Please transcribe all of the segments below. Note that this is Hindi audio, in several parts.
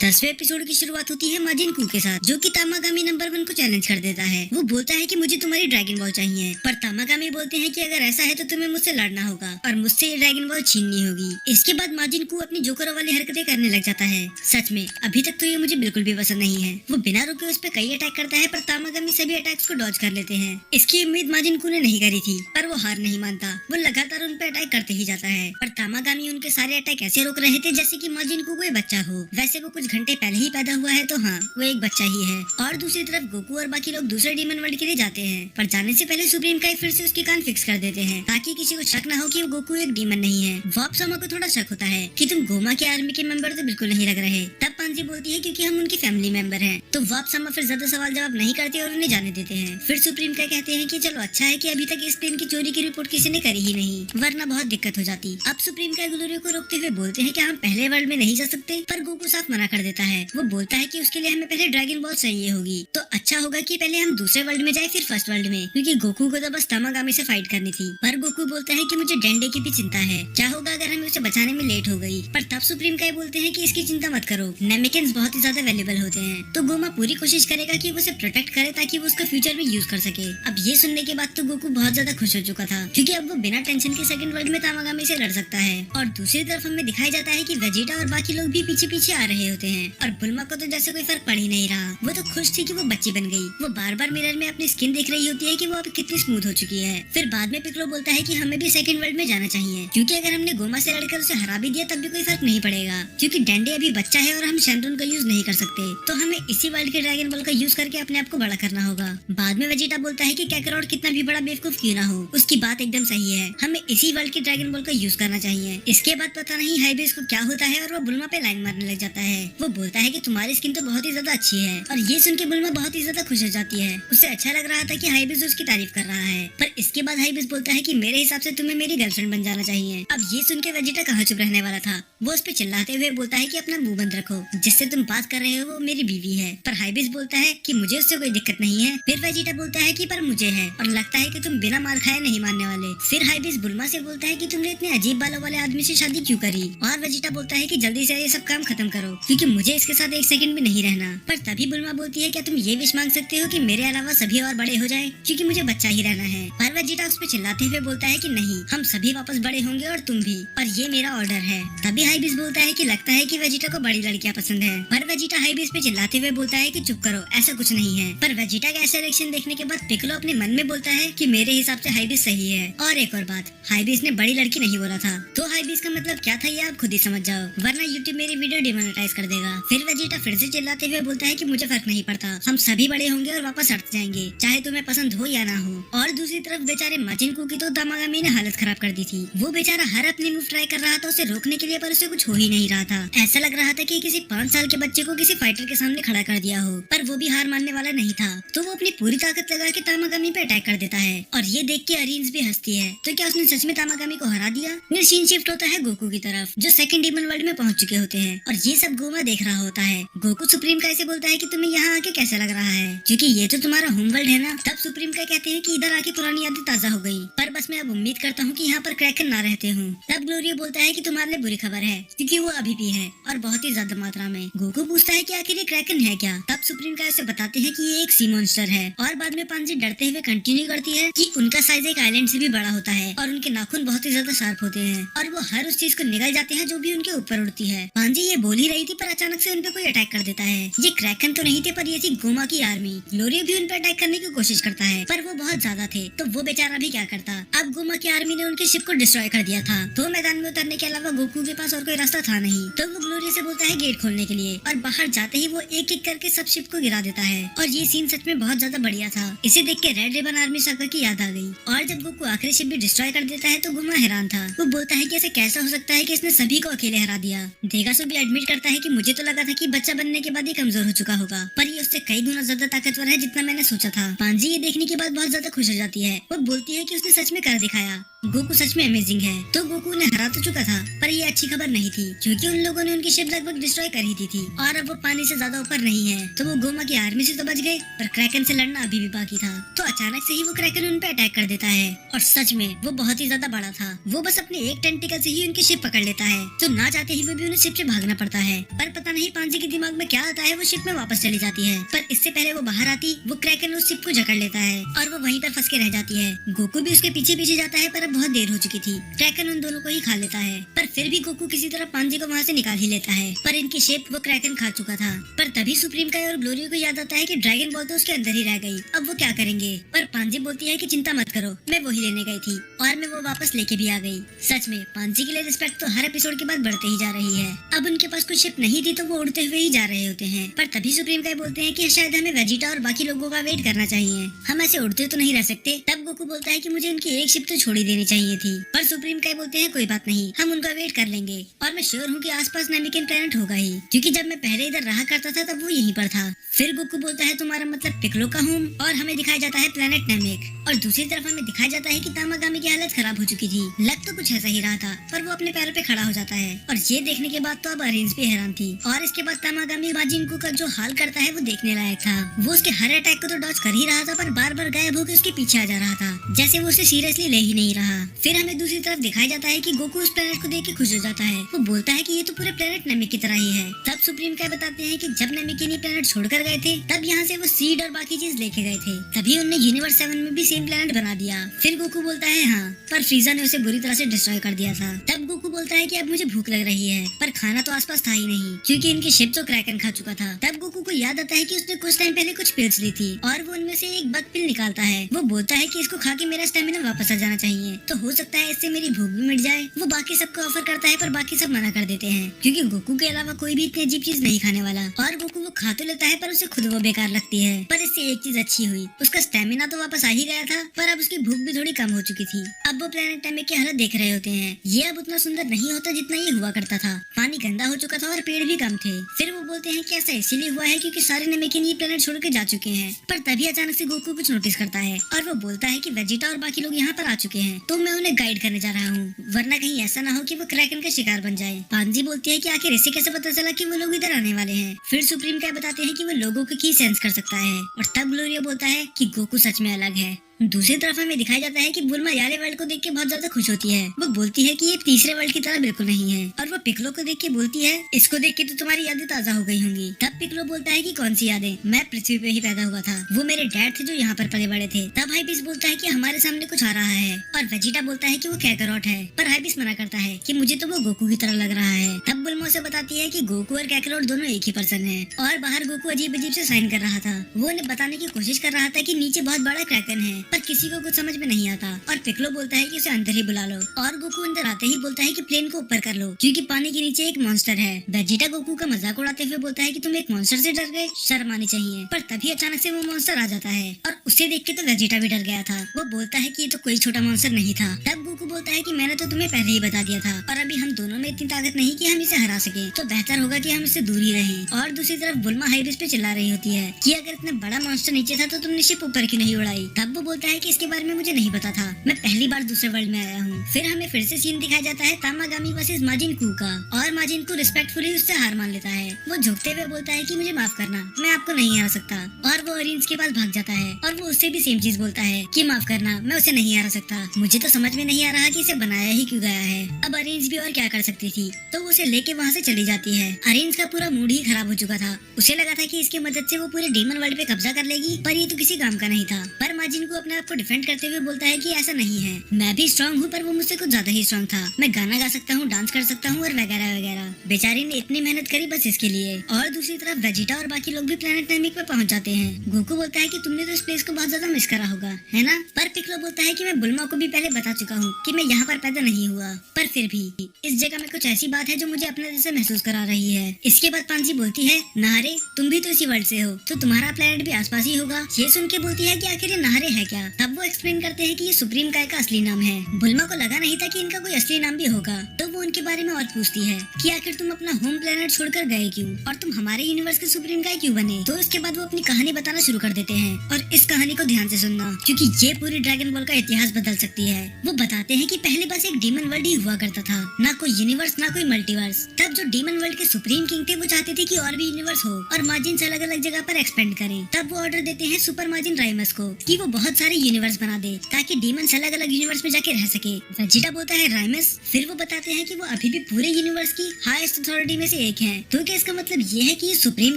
10वें एपिसोड की शुरुआत होती है माजिन कू के साथ, जो कि तामागामी नंबर 1 को चैलेंज कर देता है। वो बोलता है कि मुझे तुम्हारी ड्रैगन बॉल चाहिए, पर तामागामी बोलते हैं कि अगर ऐसा है तो तुम्हें मुझसे लड़ना होगा और मुझसे ये ड्रैगन बॉल छीननी होगी। इसके बाद माजिन कू अपनी जोकरों वाली हरकतें करने लग जाता है। सच में अभी तक तो ये मुझे बिल्कुल भी पसंद नहीं है। वो बिना रुके उस पर कई अटैक करता है, पर तामागामी सभी अटैक्स को डॉज कर लेते हैं। इसकी उम्मीद माजिन कू ने नहीं करी थी, पर वो हार नहीं मानता। वो लगातार उन पर अटैक करते ही जाता है, पर तामागामी उनके सारे अटैक ऐसे रोक रहे थे जैसे कि माजिन कू कोई बच्चा हो। वैसे वो कुछ घंटे पहले ही पैदा हुआ है, तो हाँ, वो एक बच्चा ही है। और दूसरी तरफ गोकू और बाकी लोग दूसरे डीमन वर्ल्ड के लिए जाते हैं, पर जाने से पहले सुप्रीम काई फिर से उसके कान फिक्स कर देते हैं, ताकि किसी को शक न हो कि वो गोकू एक डीमन नहीं है। वापसामा को थोड़ा शक होता है कि तुम गोमा के आर्मी के मेंबर तो बिल्कुल नहीं लग रहे। तब पांजी बोलती है क्योंकि हम उनकी फैमिली मेंबर हैं। तो वापसामा फिर ज्यादा सवाल जवाब नहीं करते और उन्हें जाने देते हैं। फिर सुप्रीम काई कहते हैं कि चलो अच्छा है कि अभी तक इस प्लेन की चोरी की रिपोर्ट किसी ने करी ही नहीं, वरना बहुत दिक्कत हो जाती। अब सुप्रीम काई ग्लोरियो को रोकते हुए बोलते हैं कि हम पहले वर्ल्ड में नहीं जा सकते, पर गोकू साफ मना कर देता है। वो बोलता है कि उसके लिए हमें पहले ड्रैगन बॉल चाहिए होगी, तो अच्छा होगा कि पहले हम दूसरे वर्ल्ड में जाए फिर फर्स्ट वर्ल्ड में, क्योंकि गोकू को तो बस तामागामी से फाइट करनी थी। पर गोकू बोलता है कि मुझे डेंडे की भी चिंता है, क्या होगा अगर हमें उसे बचाने में लेट हो गई। पर तब सुप्रीम काई बोलते हैं कि इसकी चिंता मत करो, नेमिकन्स बहुत ही ज्यादा वैल्यूएबल होते हैं। तो गोमा पूरी कोशिश करेगा कि वो उसे प्रोटेक्ट करे ताकि वो उसका फ्यूचर में यूज कर सके। अब ये सुनने के बाद तो गोकू बहुत ज्यादा खुश हो चुका था, क्योंकि अब वो बिना टेंशन के सेकंड वर्ल्ड में तामागामी से लड़ सकता है। और दूसरी तरफ हमें दिखाया जाता है कि वेजिटा और बाकी लोग भी पीछे पीछे आ रहे होते हैं, और बुल्मा को तो जैसे कोई फर्क पड़ ही नहीं रहा। वो तो खुश थी कि वो बच्ची बन गई। वो बार बार मिरर में अपनी स्किन देख रही होती है कि वो अब कितनी स्मूथ हो चुकी है। फिर बाद में पिक्लो बोलता है कि हमें भी सेकंड वर्ल्ड में जाना चाहिए, क्योंकि अगर हमने गोमा से लड़कर उसे हरा भी दिया तब भी कोई फर्क नहीं पड़ेगा, क्योंकि डेंडे अभी बच्चा है और हम शेंड्रोन का यूज नहीं कर सकते। तो हमें इसी वर्ल्ड के ड्रैगन बॉल का यूज करके अपने आप को बड़ा करना होगा। बाद में वेजिटा बोलता है कि कैकरोट कितना भी बड़ा बेवकूफ क्यों ना हो, उसकी बात एकदम सही है, हमें इसी वर्ल्ड के ड्रैगन बॉल का यूज करना चाहिए। इसके बाद पता नहीं हाइबेस को क्या होता है और वो बुल्मा पे लाइन मारने लग जाता है। वो बोलता है कि तुम्हारी स्किन तो बहुत ही ज्यादा अच्छी है, और ये सुन के बुल्मा बहुत ही ज्यादा खुश हो जाती है। उसे अच्छा लग रहा था कि हाइबेस उसकी तारीफ कर रहा है। पर इसके बाद हाइबेस बोलता है कि मेरे हिसाब से तुम्हें मेरी गर्लफ्रेंड बन जाना चाहिए। अब ये सुन के वेजिटा कहाँ चुप रहने वाला था। वो उस पे चिल्लाते हुए बोलता है कि अपना मुंह बंद रखो, जिससे तुम बात कर रहे हो वो मेरी बीवी है। पर हाइबेस बोलता है कि मुझे उससे कोई दिक्कत नहीं है। फिर वेजिटा बोलता है कि पर मुझे है, और लगता है कि तुम बिना मार खाए नहीं मानने वाले। फिर हाइबेस बुल्मा से बोलता है कि तुमने इतने अजीब बालों वाले आदमी से शादी क्यों करी, और वेजिटा बोलता है कि जल्दी से ये सब काम खत्म करो, क्योंकि मुझे इसके साथ एक सेकंड भी नहीं रहना। पर तभी बुल्मा बोलती है क्या तुम ये विश मांग सकते हो कि मेरे अलावा सभी और बड़े हो जाएं, क्योंकि मुझे बच्चा ही रहना है। पर वेजिटा उस पे चिल्लाते हुए बोलता है कि नहीं, हम सभी वापस बड़े होंगे और तुम भी, और ये मेरा ऑर्डर है। तभी हाइबेस बोलता है कि लगता है कि वेजिटा को बड़ी लड़कियां पसंद है। पर वेजिटा हाइबेस पे चिल्लाते हुए बोलता है कि चुप करो, ऐसा कुछ नहीं है। पर वेजिटा का ऐसा रिएक्शन देखने के बाद पिक्लो अपने मन में बोलता है कि मेरे हिसाब से हाइबेस सही है। और एक और बात, हाइबेस ने बड़ी लड़की नहीं बोला था, तो हाइबेस का मतलब क्या था ये आप खुद ही समझ जाओ, वरना यूट्यूब मेरी वीडियो डिमोनेटाइज कर देगा। फिर वेजिटा फिर से चिल्लाते हुए बोलता है कि मुझे फर्क नहीं पड़ता, हम सभी बड़े होंगे और वापस हट जाएंगे, चाहे तुम्हें पसंद हो या ना हो। और दूसरी तरफ बेचारे माजिन कू की तो तामागामी ने हालत खराब कर दी थी। वो बेचारा हर अपने मूव ट्राई कर रहा था उसे रोकने के लिए, पर उसे कुछ हो ही नहीं रहा था। ऐसा लग रहा था कि किसी 5 साल के बच्चे को किसी फाइटर के सामने खड़ा कर दिया हो, पर वो भी हार मानने वाला नहीं था। तो वो अपनी पूरी ताकत लगा के तामागामी पे अटैक कर देता है, और ये देख के अरीन्स भी हंसती है। तो क्या उसने सच में तामागामी को हरा दिया? फिर सीन शिफ्ट होता है गोकू की तरफ, जो सेकंड डीमन वर्ल्ड में पहुंच चुके होते हैं, और ये सब गोमा देख रहा होता है। गोकू सुप्रीम काई से बोलता है कि तुम्हें यहाँ आके कैसा लग रहा है, क्योंकि ये तो तुम्हारा होम वर्ल्ड है ना। तब सुप्रीम काई कहते हैं कि इधर आके पुरानी यादें ताजा हो गई, पर बस मैं अब उम्मीद करता हूँ कि यहाँ पर क्रैकन ना रहते हूँ। तब ग्लोरियो बोलता है कि तुम्हारे लिए बुरी खबर है, क्योंकि वो अभी भी है, और बहुत ही ज्यादा मात्रा में। गोकू पूछता है कि आखिर ये क्रैकन है क्या? तब सुप्रीम काई उसे बताते हैं कि ये एक सी मॉन्स्टर है, और बाद में पांजी डरते हुए कंटिन्यू करती है कि उनका साइज एक आइलैंड से भी बड़ा होता है, और उनके नाखून बहुत ही ज्यादा शार्प होते हैं, और वो हर उस चीज को निगल जाते हैं जो भी उनके ऊपर उड़ती है। पांजी ये बोल ही रही थी, पर अचानक से उन पे कोई अटैक कर देता है। ये क्रैकन तो नहीं थे, पर ये थी गोमा की आर्मी। ग्लोरियो भी उन पे अटैक करने की कोशिश करता है, पर वो बहुत ज्यादा थे, तो वो बेचारा भी क्या करता। अब गोमा की आर्मी ने उनके शिप को डिस्ट्रॉय कर दिया था, तो मैदान में उतरने के अलावा गोकू के पास और कोई रास्ता था नहीं। तो वो ग्लोरियो से बोलता है गेट खोलने के लिए, और बाहर जाते ही वो एक एक करके सब शिप को गिरा देता है। और ये सीन सच में बहुत ज्यादा बढ़िया था। इसे देख के रेड रिबन आर्मी सागा की याद आ गई। और जब गोकू आखिरी शिप भी डिस्ट्रॉय कर देता है तो गोमा हैरान था। वो बोलता है कि ऐसे कैसा हो सकता है कि इसने सभी को अकेले हरा दिया। देगासो भी एडमिट करता है कि मुझे तो लगा था कि बच्चा बनने के बाद ही कमजोर हो चुका होगा, पर ये उससे कई गुना ज्यादा ताकतवर है जितना मैंने सोचा था। पांजी ये देखने के बाद बहुत ज्यादा खुश हो जाती है। वो बोलती है कि उसने सच में कर दिखाया, गोकू सच में अमेजिंग है। तो गोकू ने हरा तो चुका था, पर ये अच्छी खबर नहीं थी, क्योंकि उन लोगों ने उनकी शिप लगभग डिस्ट्रॉय कर कर ही दी थी और अब वो पानी से ज्यादा ऊपर नहीं है। तो वो गोमा की आर्मी से तो बच गए, पर क्रैकन से लड़ना अभी भी बाकी था। तो अचानक से ही वो क्रैकन उन पे अटैक कर देता है और सच में वो बहुत ही ज्यादा बड़ा था। वो बस अपने एक टेंटिकल से ही उनकी शिप पकड़ लेता है, तो ना चाहते ही वो भी उन्हें शिप से भागना पड़ता है। पर पता नहीं पांजी के दिमाग में क्या आता है, वो शिप में वापस चली जाती है। पर इससे पहले वो बाहर आती, वो क्रैकन उस शिप को जकड़ लेता है और वो वहीं पर फंस के रह जाती है। गोकू भी उसके पीछे पीछे जाता है, पर अब बहुत देर हो चुकी थी। क्रैकन उन दोनों को ही खा लेता है, पर फिर भी गोकू किसी तरह पांजी को वहाँ से निकाल ही लेता है। पर इनकी शिप वो क्रैकन खा चुका था। पर तभी सुप्रीम काय और ग्लोरियो को याद आता है कि ड्रैगन बॉल तो उसके अंदर ही रह गई, अब वो क्या करेंगे। पर पांजी बोलती है कि चिंता मत करो, मैं वही लेने गई थी और मैं वो वापस लेके भी आ गई। सच में पांजी के लिए रिस्पेक्ट तो हर एपिसोड के बाद बढ़ते ही जा रही है। अब उनके पास कोई शिप नहीं थी तो वो उड़ते हुए ही जा रहे होते हैं। पर तभी सुप्रीम काय बोलते हैं कि शायद हमें वेजिटा और बाकी लोगों का वेट करना चाहिए, हम ऐसे उड़ते तो नहीं रह सकते। तब गोकू बोलता है कि मुझे उनकी एक शिप तो छोड़ ही देनी चाहिए थी। पर सुप्रीम काय बोलते हैं कोई बात नहीं, हम उनका वेट कर लेंगे और मैं श्योर हूँ कि आसपास नेमिकन प्लेनेट होगा ही, क्योंकि जब मैं पहले इधर रहा करता था तब वो यहीं पर था। फिर गोकू बोलता है तुम्हारा मतलब पिक्लो का होम, और हमें दिखाया जाता है प्लेनेट नेमिक। और दूसरी तरफ हमें दिखाया जाता है कि तामागामी की हालत खराब हो चुकी थी। लग तो कुछ ऐसा ही रहा था, पर वो अपने पैरों पे खड़ा हो जाता है। और ये देखने के बाद तो अब अरेंज भी हैरान थी। और इसके बाद तामागामी माजिनको का जो हाल करता है वो देखने लायक था। वो उसके हर अटैक को तो डॉज कर ही रहा था, पर बार बार गायब होकर उसके पीछे आ जा रहा था, जैसे वो उसे सीरियसली ले ही नहीं रहा। फिर हमें दूसरी तरफ दिखाया जाता है कि गोकू उस प्लेनेट को देख के खुश हो जाता है। वो बोलता है कि ये तो पूरे प्लेनेट नेमिक की तरह ही है। तब सुप्रीम काय बताते हैं कि जब नेमिकिनी प्लेनेट छोड़कर गए थे तब यहाँ से वो सीड और बाकी चीज लेके गए थे, तभी उन्होंने यूनिवर्स 7 में भी सेम प्लेनेट बना दिया। फिर गोकू बोलता है हाँ, पर फ्रीजा ने उसे बुरी तरह से डिस्ट्रॉय कर दिया था। तब गोकू बोलता है कि अब मुझे भूख लग रही है, पर खाना तो आसपास था ही नहीं, क्योंकि इनकी शिप तो क्रैकन खा चुका था। तब गोकू को याद आता है कि उसने कुछ टाइम पहले कुछ पिल्स ली थी और वो उनमें से एक बग पिल निकालता है। वो बोलता है कि इसको खा के मेरा स्टेमिना वापस आ जाना चाहिए, तो हो सकता है इससे मेरी भूख भी मिट जाए। वो बाकी सबको ऑफर करता है, पर बाकी सब मना कर देते हैं, क्योंकि गोकू के अलावा कोई भी इतनी अजीब चीज नहीं खाने वाला। और गोकू वो खा तो लेता है, पर उसे खुद वो बेकार लगती है। पर इससे एक चीज अच्छी हुई, उसका स्टेमिना तो वापस आ ही गया था, पर अब उसकी भूख भी थोड़ी कम हो चुकी थी। अब वो प्लेनेट नेमिक की हालत देख रहे होते हैं। ये अब उतना सुंदर नहीं होता जितना ये हुआ करता था। पानी गंदा हो चुका था और पेड़ भी कम थे। फिर वो बोलते हैं कि ऐसा इसीलिए हुआ है क्योंकि सारे नेमिकिन ये प्लेनेट छोड़ के जा चुके हैं। पर तभी अचानक से गोकू कुछ नोटिस करता है और वो बोलता है कि वेजिटा और बाकी लोग यहाँ पर आ चुके हैं, तो मैं उन्हें गाइड करने जा रहा हूँ, वरना कहीं ऐसा ना हो कि वो क्रैकन का शिकार बन जाए। पांजी बोलती है कि आखिर इसे कैसे पता चला कि वो लोग इधर आने वाले हैं। फिर सुप्रीम काय बताते हैं कि वो लोगों की सेंस कर सकता है। और तब ग्लोरिया बोलता है कि गोकू सच में अलग है। दूसरी तरफ हमें दिखाया जाता है कि बुल्मा याले वर्ल्ड को देख के बहुत ज्यादा खुश होती है। वो बोलती है कि ये तीसरे वर्ल्ड की तरह बिल्कुल नहीं है। और वो पिक्लो को देख के बोलती है इसको देख के तो तुम्हारी यादें ताजा हो गई होंगी। तब पिक्लो बोलता है कि कौन सी यादें, मैं पृथ्वी पे ही पैदा हुआ था, वो मेरे डैड थे जो यहाँ पर पले बड़े थे। तब हाइबिस बोलता है कि हमारे सामने कुछ आ रहा है और वेजिटा बोलता है कि वो कैकरोट है, पर हाइबिस मना करता है कि मुझे तो वो गोकू की तरह लग रहा है। तब बुल्मा उसे बताती है कि गोकू और कैकरोट दोनों एक ही पर्सन है। और बाहर गोकू अजीब अजीब से साइन कर रहा था। वो उन्हें बताने की कोशिश कर रहा था कि नीचे बहुत बड़ा क्रैकन है, पर किसी को कुछ समझ में नहीं आता। और पिक्लो बोलता है कि उसे अंदर ही बुला लो। और गोकू अंदर आते ही बोलता है कि प्लेन को ऊपर कर लो, क्योंकि पानी के नीचे एक मॉन्स्टर है। वेजिटा गोकू का मजाक उड़ाते हुए बोलता है कि तुम एक मॉन्स्टर से डर गए, शर्म आनी चाहिए। पर तभी अचानक से वो मॉन्स्टर आ जाता है और उसे देख के तो वेजिटा भी डर गया था। वो बोलता है कि ये तो कोई छोटा मॉन्स्टर नहीं था। तब गोकू बोलता है कि मैंने तो तुम्हें पहले ही बता दिया था, और अभी हम दोनों में इतनी ताकत नहीं कि हम इसे हरा सके, तो बेहतर होगा कि हम इससे दूर ही रहें। और दूसरी तरफ बुल्मा हाइबिस पे चिल्ला रही होती है कि अगर इतना बड़ा मॉन्स्टर नीचे था तो तुमने शिप ऊपर क्यों नहीं उड़ाई। तब वो बोलता है कि इसके बारे में मुझे नहीं पता था, मैं पहली बार दूसरे वर्ल्ड में आया हूँ। फिर हमें फिर से सीन दिखाया जाता है तामागामी वर्सेस माजिनको का, और माजिनको रिस्पेक्टफुली उससे हार मान लेता है। वो झुकते हुए बोलता है कि मुझे माफ करना, मैं आपको नहीं हरा सकता। और वो अरेंज के पास भाग जाता है और वो उससे भी सेम चीज बोलता है कि माफ करना, मैं उसे नहीं हरा सकता। मुझे तो समझ में नहीं आ रहा कि इसे बनाया ही क्यों गया है। अब अरेंज भी और क्या कर सकती थी, तो वो उसे लेके वहाँ से चली जाती है। अरेंज का पूरा मूड ही खराब हो चुका था। उसे लगा था कि इसकी मदद से वो पूरे डीमन वर्ल्ड पे कब्जा कर लेगी, पर ये तो किसी काम का नहीं था। पर माजिनको अपने आप को डिफेंड करते हुए बोलता है कि ऐसा नहीं है, मैं भी स्ट्रांग हूँ, पर वो मुझसे कुछ ज्यादा ही स्ट्रांग था। मैं गाना गा सकता हूँ, डांस कर सकता हूँ और वगैरह वगैरह। बेचारी ने इतनी मेहनत करी बस इसके लिए। और दूसरी तरफ वेजिटा और बाकी लोग भी प्लेनेट नेमिक पे पहुंच जाते हैं। गोकू बोलता है कि तुमने तो इस प्लेस को बहुत ज्यादा मिस करा होगा, है ना। पर पिक्लो बोलता है कि मैं बुल्मा को भी पहले बता चुका हूँ कि मैं यहाँ पर पैदा नहीं हुआ, पर फिर भी इस जगह में कुछ ऐसी बात है जो मुझे अपने जैसे महसूस करा रही है। इसके बाद पांजी बोलती है नाहरे तुम भी तो इसी वर्ल्ड से हो, तो तुम्हारा प्लेनेट भी आसपास ही होगा। ये सुन के बोलती है कि आखिर ये नाहरे है क्या। तब वो एक्सप्लेन करते हैं कि ये सुप्रीम काय का असली नाम है। बुल्मा को लगा नहीं था कि इनका कोई असली नाम भी होगा, तो वो उनके बारे में और पूछती है कि आखिर तुम अपना होम प्लेनेट छोड़कर गए क्यों और तुम हमारे यूनिवर्स के सुप्रीम काय क्यों बने। तो इसके बाद वो अपनी कहानी बताना शुरू कर देते हैं और इस कहानी को ध्यान से सुनना क्योंकि ये पूरी ड्रैगन बॉल का इतिहास बदल सकती है। वो बताते हैं कि पहले बस एक डीमन वर्ल्ड ही हुआ करता था, ना कोई यूनिवर्स ना कोई मल्टीवर्स। तब जो डीमन वर्ल्ड के सुप्रीम किंग थे वो चाहते थे कि और भी यूनिवर्स हो और मार्जिन अलग अलग जगह पर एक्सपेंड करें। तब वो ऑर्डर देते हैं सुपर मार्जिन राइमस को कि वो बहुत सारे यूनिवर्स बना दे ताकि डीमंस अलग अलग यूनिवर्स में जाके रह सके। वेजिटा बोलता है राइमस। फिर वो बताते हैं कि वो अभी भी पूरे यूनिवर्स की हाईएस्ट अथॉरिटी में से एक है। तो क्या इसका मतलब ये है कि ये सुप्रीम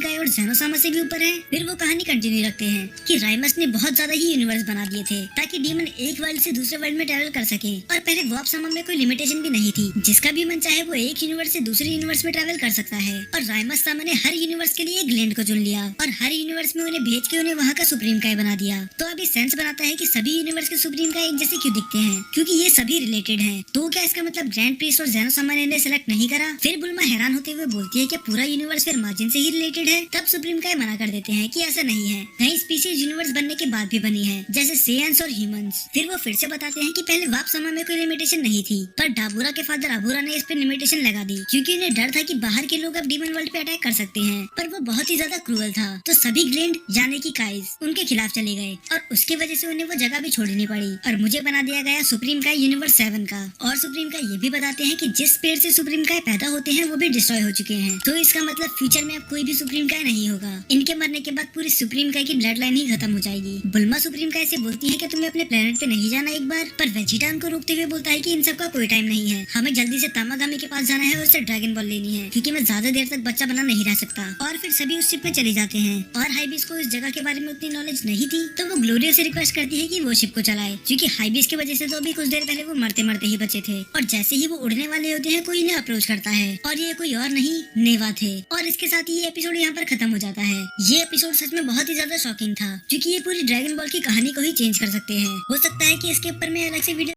काय और ज़ेनोसामा से भी ऊपर है। फिर वो कहानी कंटिन्यू रखते हैं कि राइमस ने बहुत ज्यादा ही यूनिवर्स बना दिए थे ताकि डीमन एक वर्ल्ड से दूसरे वर्ल्ड में ट्रैवल कर सके और पहले वॉपसामा में कोई लिमिटेशन भी नहीं थी, जिसका भी मन चाहे वो एक यूनिवर्स से दूसरे यूनिवर्स में ट्रैवल कर सकता है। और राइमस सामा ने हर यूनिवर्स के लिए एक लैंड को चुन लिया और हर यूनिवर्स में उन्हें भेज के उन्हें वहाँ का सुप्रीम काय बना दिया। तो अभी सेंस बनाता है कि सभी यूनिवर्स के सुप्रीम काय एक जैसे क्यों दिखते हैं, क्योंकि ये सभी रिलेटेड हैं। तो क्या इसका मतलब ग्रैंड प्रीस्ट और ज़ेनोसामा ने इन्हें सेलेक्ट नहीं करा। फिर बुल्मा हैरान होते हुए बोलती है कि पूरा यूनिवर्स फिर मार्जिन से ही रिलेटेड है। तब सुप्रीम काय मना कर देते हैं कि ऐसा नहीं है, कई स्पीशीज यूनिवर्स बनने के बाद भी बनी है, जैसे सेयंस और ह्यूमंस। फिर वो फिर से बताते हैं कि पहले वापसामा में कोई लिमिटेशन नहीं थी, पर डाबूरा के फादर अबूरा ने इस पे लिमिटेशन लगा दी क्योंकि उन्हें डर था कि बाहर के लोग अब डीमन वर्ल्ड पे अटैक कर सकते हैं। पर वो बहुत ही ज्यादा क्रूअल था, तो सभी ग्लेंड यानी कि काइज उनके खिलाफ चले गए और उसकी वजह से उन्हें वो जगह भी छोड़नी पड़ी और मुझे बना दिया गया सुप्रीम काय यूनिवर्स 7 का। और सुप्रीम काय ये भी बताते हैं कि जिस पेड़ से सुप्रीम काय पैदा होते हैं वो भी डिस्ट्रॉय हो चुके हैं, तो इसका मतलब फ्यूचर में अब कोई भी सुप्रीम काय नहीं होगा। इनके मरने के बाद पूरी सुप्रीम काय की ब्लड लाइन ही खत्म हो जाएगी। बुल्मा सुप्रीम काय से बोलती है कि तुम्हें अपने प्लेनेट पे नहीं जाना एक बार, पर वेजिटा उनको रोकते हुए बोलता है कि इन सब का कोई टाइम नहीं है, हमें जल्दी से तामागामी के पास जाना है और उससे ड्रैगन बॉल लेनी है क्योंकि मैं ज्यादा देर तक बच्चा बना नहीं रह सकता। और फिर सभी उस शिप में चले जाते हैं और हाइबिस को इस जगह के बारे में उतनी नॉलेज नहीं थी, तो वो ग्लोरिया से रिक्वेस्ट करती है कि वो शिप को चलाए क्योंकि हाइबिस की वजह से तो अभी कुछ देर पहले वो मरते मरते ही बचे थे। और जैसे ही वो उड़ने वाले होते हैं कोई इन्हें अप्रोच करता है और ये कोई और नहीं नेवा थे। और इसके साथ ही ये एपिसोड यहाँ पर खत्म हो जाता है। ये एपिसोड सच में बहुत ही ज्यादा शॉकिंग था क्योंकि ये पूरी ड्रैगन बॉल की कहानी को ही चेंज कर सकते हैं। हो सकता है कि इसके ऊपर मैं अलग से वीडियो